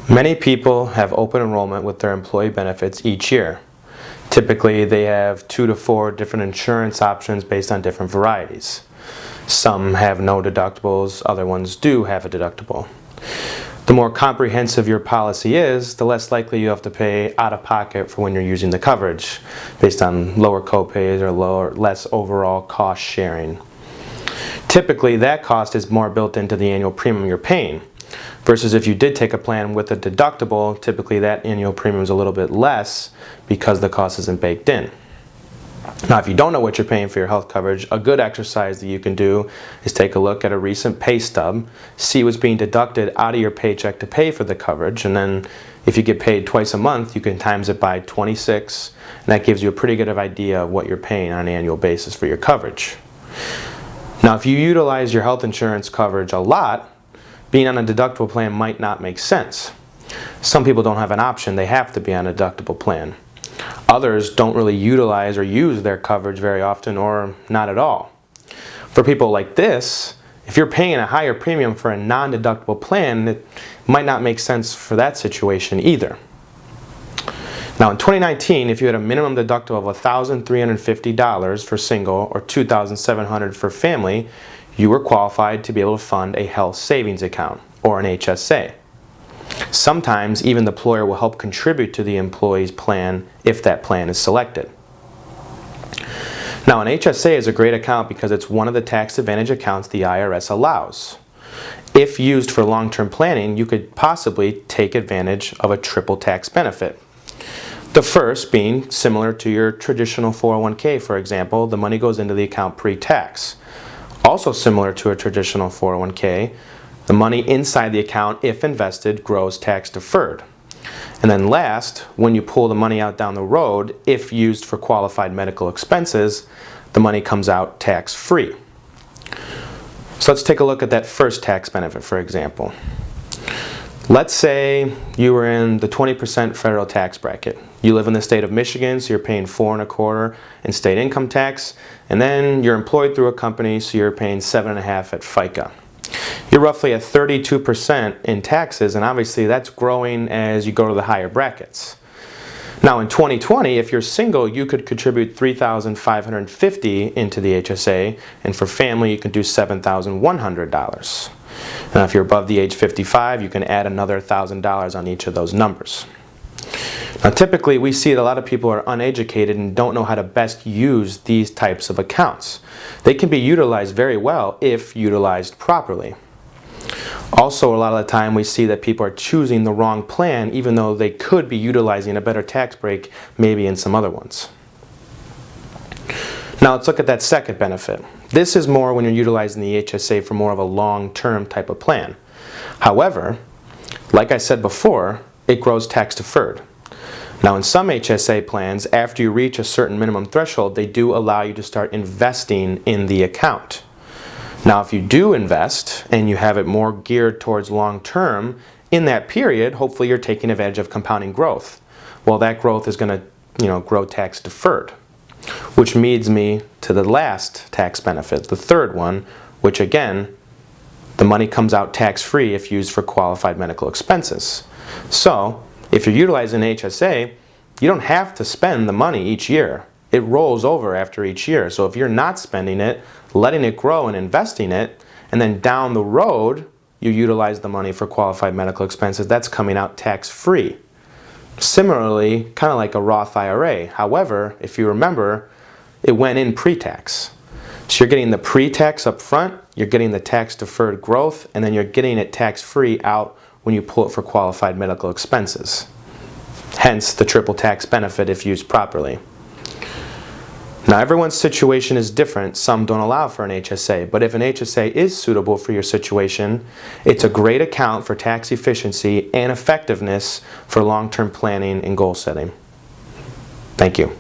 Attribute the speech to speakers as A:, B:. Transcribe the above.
A: Many people have open enrollment with their employee benefits each year. Typically, they have 2 to 4 different insurance options based on different varieties. Some have no deductibles, other ones do have a deductible. The more comprehensive your policy is, the less likely you have to pay out of pocket for when you're using the coverage, based on lower copays or less overall cost sharing. Typically, that cost is more built into the annual premium you're paying, versus if you did take a plan with a deductible, typically that annual premium is a little bit less because the cost isn't baked in. Now, if you don't know what you're paying for your health coverage, a good exercise that you can do is take a look at a recent pay stub, see what's being deducted out of your paycheck to pay for the coverage, and then if you get paid twice a month, you can times it by 26, and that gives you a pretty good idea of what you're paying on an annual basis for your coverage. Now, if you utilize your health insurance coverage a lot, being on a deductible plan might not make sense. Some people don't have an option, they have to be on a deductible plan. Others don't really utilize or use their coverage very often or not at all. For people like this, if you're paying a higher premium for a non-deductible plan, it might not make sense for that situation either. Now in 2019, if you had a minimum deductible of $1,350 for single or $2,700 for family, you were qualified to be able to fund a health savings account, or an HSA. Sometimes even the employer will help contribute to the employee's plan if that plan is selected. Now, an HSA is a great account because it's one of the tax advantage accounts the IRS allows. If used for long-term planning, you could possibly take advantage of a triple tax benefit. The first being similar to your traditional 401k, for example, the money goes into the account pre-tax. Also similar to a traditional 401k, the money inside the account, if invested, grows tax deferred. And then last, when you pull the money out down the road, if used for qualified medical expenses, the money comes out tax free. So let's take a look at that first tax benefit, for example. Let's say you were in the 20% federal tax bracket. You live in the state of Michigan, so you're paying 4.25% in state income tax, and then you're employed through a company, so you're paying 7.5% at FICA. You're roughly at 32% in taxes, and obviously that's growing as you go to the higher brackets. Now in 2020, if you're single, you could contribute $3,550 into the HSA, and for family you can do $7,100. Now if you're above the age 55, you can add another $1,000 on each of those numbers. Now typically we see that a lot of people are uneducated and don't know how to best use these types of accounts. They can be utilized very well if utilized properly. Also, a lot of the time we see that people are choosing the wrong plan even though they could be utilizing a better tax break maybe in some other ones. Now let's look at that second benefit. This is more when you're utilizing the HSA for more of a long-term type of plan. However, like I said before, it grows tax deferred. Now in some HSA plans, after you reach a certain minimum threshold, they do allow you to start investing in the account. Now if you do invest and you have it more geared towards long term, in that period, hopefully you're taking advantage of compounding growth. Well, that growth is going to grow tax deferred, which leads me to the last tax benefit, the third one, which again, the money comes out tax-free if used for qualified medical expenses. So, if you're utilizing an HSA, you don't have to spend the money each year. It rolls over after each year. So if you're not spending it, letting it grow and investing it, and then down the road, you utilize the money for qualified medical expenses, that's coming out tax-free. Similarly, kind of like a Roth IRA. However, if you remember, it went in pre-tax. So you're getting the pre-tax up front, you're getting the tax-deferred growth, and then you're getting it tax-free out when you pull it for qualified medical expenses. Hence the triple tax benefit if used properly. Now everyone's situation is different. Some don't allow for an HSA, but if an HSA is suitable for your situation, it's a great account for tax efficiency and effectiveness for long-term planning and goal setting. Thank you.